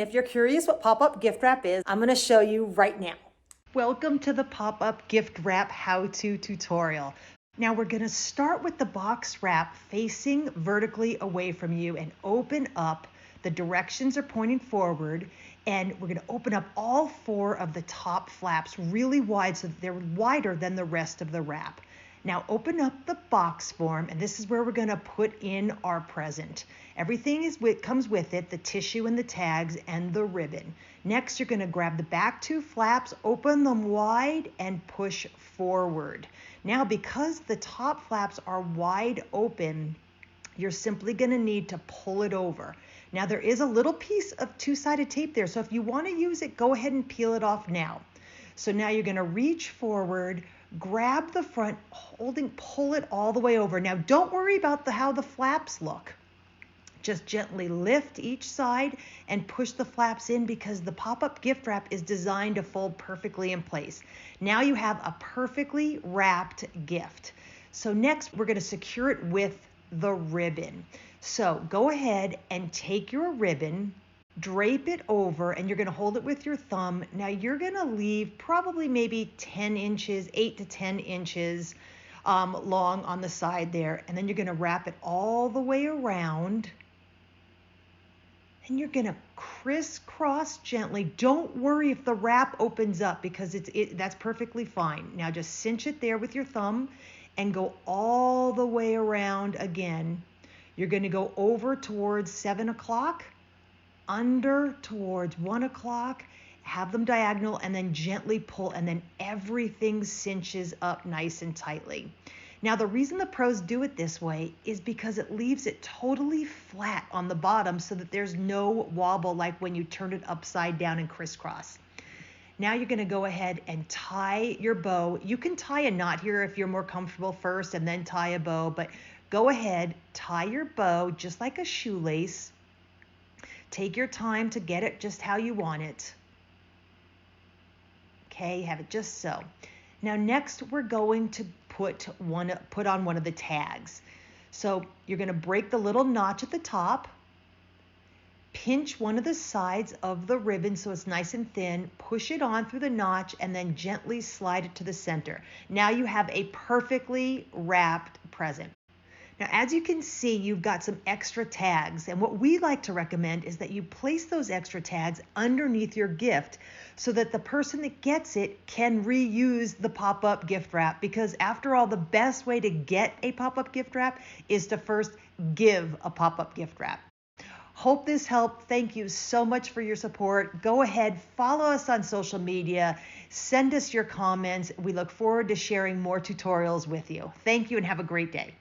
If you're curious what pop-up gift wrap is, I'm gonna show you right now. Welcome to the pop-up gift wrap how-to tutorial. Now we're gonna start with the box wrap facing vertically away from you and open up. The directions are pointing forward, and we're gonna open up all 4 of the top flaps really wide so that they're wider than the rest of the wrap. Now open up the box form, and this is where we're gonna put in our present. Everything comes with it, the tissue and the tags and the ribbon. Next, you're gonna grab the back 2 flaps, open them wide, and push forward. Now, because the top flaps are wide open, you're simply gonna need to pull it over. Now, there is a little piece of 2-sided tape there, so if you wanna use it, go ahead and peel it off now. So now you're gonna reach forward, grab the front, pull it all the way over. Now, don't worry about how the flaps look. Just gently lift each side and push the flaps in because the pop-up gift wrap is designed to fold perfectly in place. Now you have a perfectly wrapped gift. So next we're going to secure it with the ribbon. So go ahead and take your ribbon, drape it over, and you're going to hold it with your thumb. Now you're going to leave probably maybe 10 inches, 8 to 10 inches long on the side there. And then you're going to wrap it all the way around. And you're gonna crisscross gently. Don't worry if the wrap opens up because that's perfectly fine. Now just cinch it there with your thumb and go all the way around again. You're gonna go over towards 7 o'clock, under towards 1 o'clock, have them diagonal, and then gently pull, and then everything cinches up nice and tightly. Now, the reason the pros do it this way is because it leaves it totally flat on the bottom so that there's no wobble like when you turn it upside down and crisscross. Now you're gonna go ahead and tie your bow. You can tie a knot here if you're more comfortable first and then tie a bow, but go ahead, tie your bow just like a shoelace. Take your time to get it just how you want it. Okay, have it just so. Now next we're going to put on one of the tags. So you're going to break the little notch at the top, pinch one of the sides of the ribbon so it's nice and thin, push it on through the notch, and then gently slide it to the center. Now you have a perfectly wrapped present. Now, as you can see, you've got some extra tags, and what we like to recommend is that you place those extra tags underneath your gift so that the person that gets it can reuse the pop-up gift wrap, because after all, the best way to get a pop-up gift wrap is to first give a pop-up gift wrap. Hope this helped. Thank you so much for your support. Go ahead, follow us on social media, send us your comments. We look forward to sharing more tutorials with you. Thank you and have a great day.